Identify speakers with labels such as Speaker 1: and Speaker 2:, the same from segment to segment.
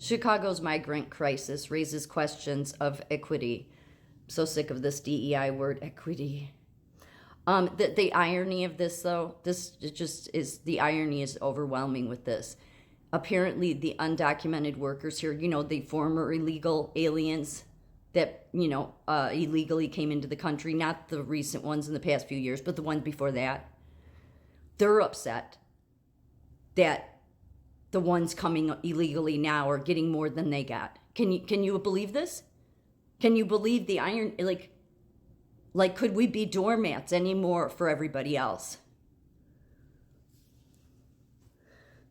Speaker 1: Chicago's migrant crisis raises questions of equity. I'm so sick of this DEI word, equity. The irony of this, though, the irony is overwhelming with this. Apparently, the undocumented workers here, the former illegal aliens that, illegally came into the country, not the recent ones in the past few years, but the ones before that, they're upset that the ones coming illegally now are getting more than they got. Can you believe this? Can you believe the iron? Like, could we be doormats anymore for everybody else?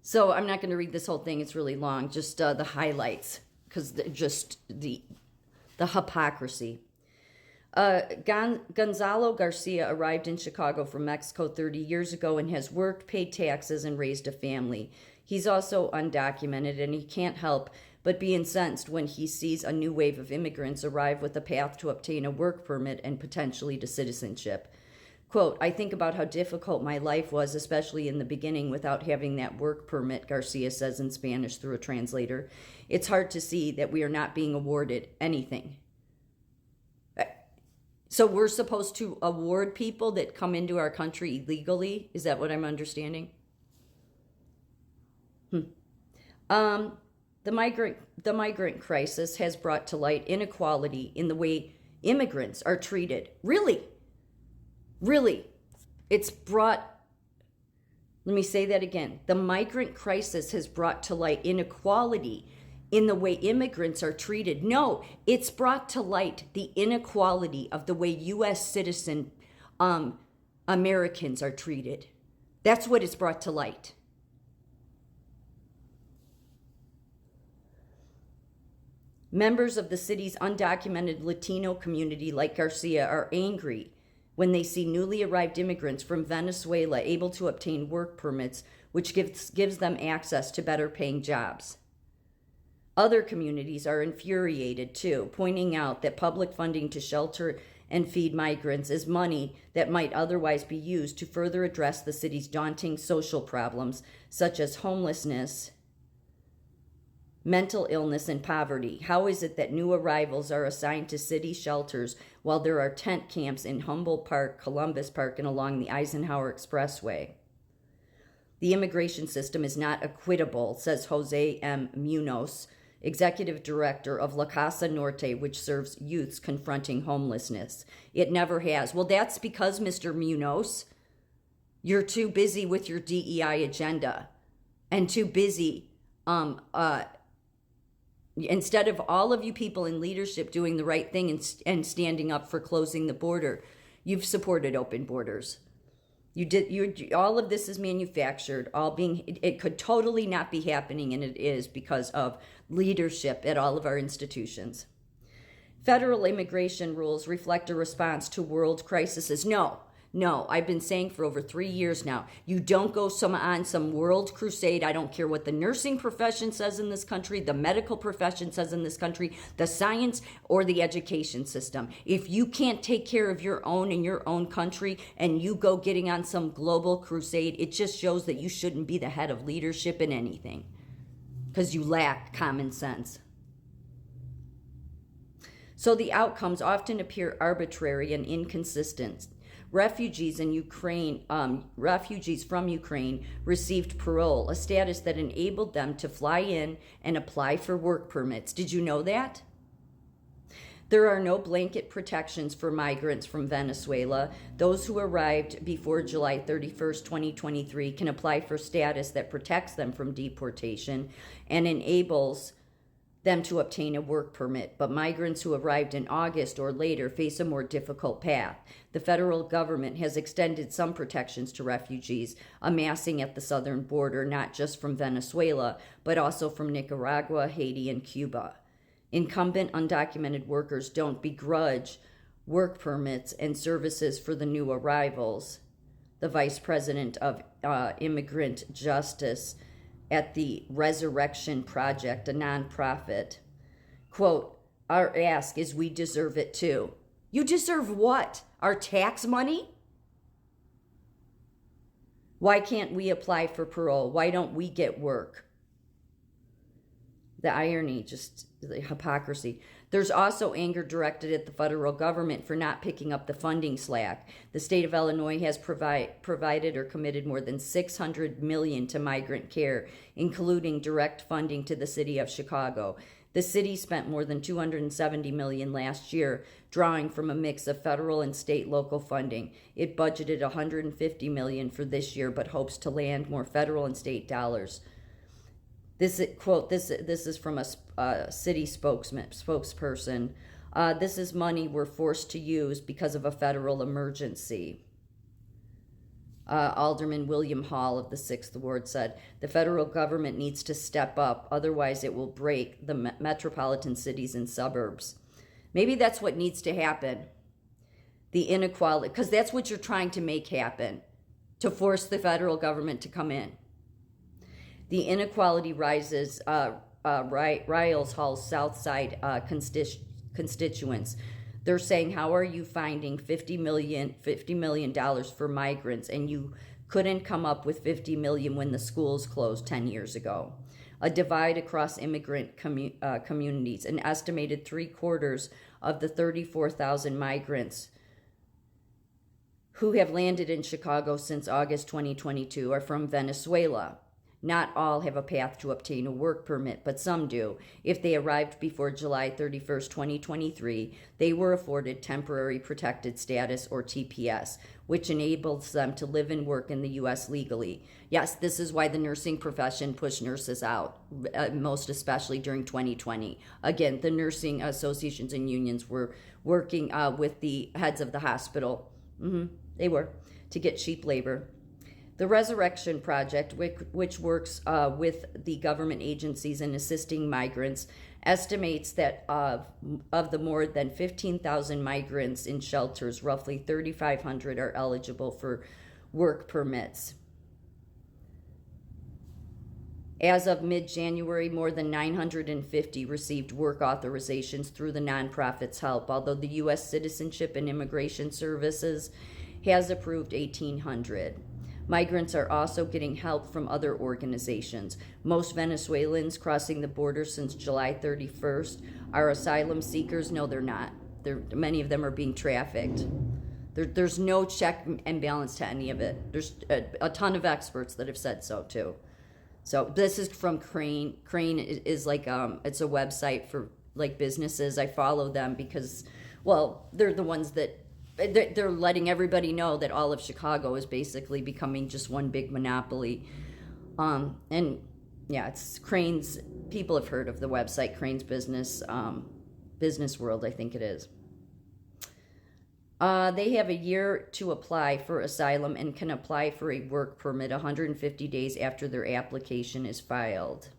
Speaker 1: So I'm not going to read this whole thing. It's really long. Just the highlights, because just the hypocrisy. Gonzalo Garcia arrived in Chicago from Mexico 30 years ago and has worked, paid taxes, and raised a family. He's also undocumented, and he can't help but be incensed when he sees a new wave of immigrants arrive with a path to obtain a work permit and potentially to citizenship. Quote, I think about how difficult my life was, especially in the beginning, without having that work permit, Garcia says in Spanish through a translator. It's hard to see that we are not being awarded anything. So we're supposed to award people that come into our country illegally? Is that what I'm understanding? The migrant crisis has brought to light inequality in the way immigrants are treated. Really? It's brought, let me say that again. The migrant crisis has brought to light inequality in the way immigrants are treated. No, it's brought to light the inequality of the way U.S. citizen Americans are treated. That's what it's brought to light. Members of the city's undocumented Latino community, like Garcia, are angry when they see newly arrived immigrants from Venezuela able to obtain work permits, which gives them access to better paying jobs. Other communities are infuriated too, pointing out that public funding to shelter and feed migrants is money that might otherwise be used to further address the city's daunting social problems, such as homelessness, mental illness, and poverty. How is it that new arrivals are assigned to city shelters while there are tent camps in Humboldt Park, Columbus Park, and along the Eisenhower Expressway? The immigration system is not equitable, says Jose M. Munoz, executive director of La Casa Norte, which serves youths confronting homelessness. It never has. Well, that's because, Mr. Munoz, you're too busy with your DEI agenda and too busy instead of all of you people in leadership doing the right thing and standing up for closing the border, you've supported open borders. All of this is manufactured, it could totally not be happening, and it is because of leadership at all of our institutions. Federal immigration rules reflect a response to world crises. No, I've been saying for over 3 years now, you don't go on some world crusade. I don't care what the nursing profession says in this country, the medical profession says in this country, the science or the education system. If you can't take care of your own in your own country and you go getting on some global crusade, it just shows that you shouldn't be the head of leadership in anything because you lack common sense. So the outcomes often appear arbitrary and inconsistent. Refugees from Ukraine received parole, a status that enabled them to fly in and apply for work permits. Did you know that? There are no blanket protections for migrants from Venezuela. Those who arrived before July 31st, 2023 can apply for status that protects them from deportation and enables them to obtain a work permit, but migrants who arrived in August or later face a more difficult path. The federal government has extended some protections to refugees amassing at the southern border, not just from Venezuela, but also from Nicaragua, Haiti, and Cuba. Incumbent undocumented workers don't begrudge work permits and services for the new arrivals. The vice president of Immigrant Justice at the Resurrection Project, a nonprofit, quote, our ask is we deserve it too. You deserve what? Our tax money? Why can't we apply for parole? Why don't we get work? The irony, just the hypocrisy. There's also anger directed at the federal government for not picking up the funding slack. The state of Illinois has provided or committed more than $600 million to migrant care, including direct funding to the city of Chicago. The city spent more than $270 million last year, drawing from a mix of federal and state local funding. It budgeted $150 million for this year, but hopes to land more federal and state dollars. This quote. This is from a city spokesperson. This is money we're forced to use because of a federal emergency. Alderman William Hall of the 6th Ward said, the federal government needs to step up, otherwise it will break the metropolitan cities and suburbs. Maybe that's what needs to happen. The inequality, because that's what you're trying to make happen, to force the federal government to come in. The inequality rises, riles Hall's South Side constituents. They're saying, how are you finding $50 million for migrants and you couldn't come up with $50 million when the schools closed 10 years ago? A divide across immigrant communities. An estimated 3/4 of the 34,000 migrants who have landed in Chicago since August 2022 are from Venezuela. Not all have a path to obtain a work permit, but some do. If they arrived before July 31st, 2023, they were afforded temporary protected status, or TPS, which enables them to live and work in the U.S. legally. Yes, this is why the nursing profession pushed nurses out, most especially during 2020. Again, the nursing associations and unions were working with the heads of the hospital. They were, to get cheap labor. The Resurrection Project, which works with the government agencies in assisting migrants, estimates that of the more than 15,000 migrants in shelters, roughly 3,500 are eligible for work permits. As of mid-January, more than 950 received work authorizations through the nonprofit's help, although the U.S. Citizenship and Immigration Services has approved 1,800. Migrants are also getting help from other organizations. Most Venezuelans crossing the border since July 31st are asylum seekers. No, they're not. Many of them are being trafficked. There's no check and balance to any of it. There's a ton of experts that have said so too. So this is from Crane. Crane is like it's a website for like businesses. I follow them because, well, they're the ones that they're letting everybody know that all of Chicago is basically becoming just one big monopoly. And yeah, it's Crane's. People have heard of the website Crane's Business World, I think it is. They have a year to apply for asylum and can apply for a work permit 150 days after their application is filed.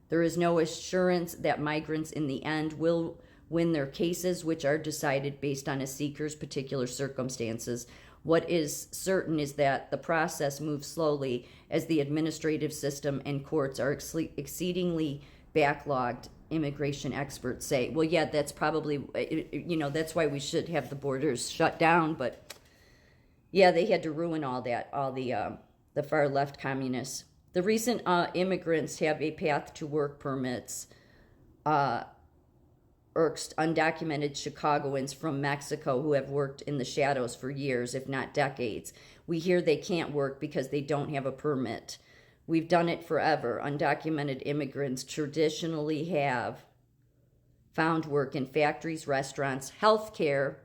Speaker 1: There is no assurance that migrants in the end will win their cases, which are decided based on a seeker's particular circumstances. What is certain is that the process moves slowly as the administrative system and courts are exceedingly backlogged, immigration experts say. Well, yeah, that's probably, that's why we should have the borders shut down. But yeah, they had to ruin all that, all the far left communists. The recent immigrants have a path to work permits. Undocumented Chicagoans from Mexico who have worked in the shadows for years, if not decades. We hear they can't work because they don't have a permit. We've done it forever. Undocumented immigrants traditionally have found work in factories, restaurants, healthcare,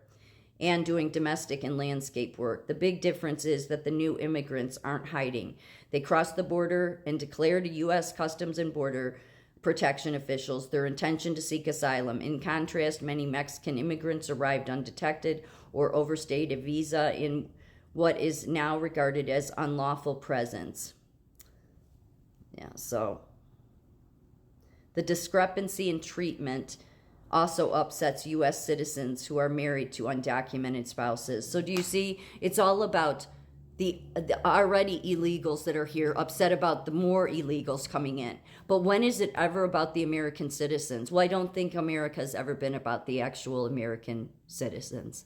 Speaker 1: and doing domestic and landscape work. The big difference is that the new immigrants aren't hiding. They cross the border and declare to U.S. Customs and Border Protection officials their intention to seek asylum. In contrast, many Mexican immigrants arrived undetected or overstayed a visa in what is now regarded as unlawful presence. Yeah, so the discrepancy in treatment also upsets U.S. citizens who are married to undocumented spouses. So do you see, it's all about the already illegals that are here, upset about the more illegals coming in. But when is it ever about the American citizens? Well, I don't think America's ever been about the actual American citizens.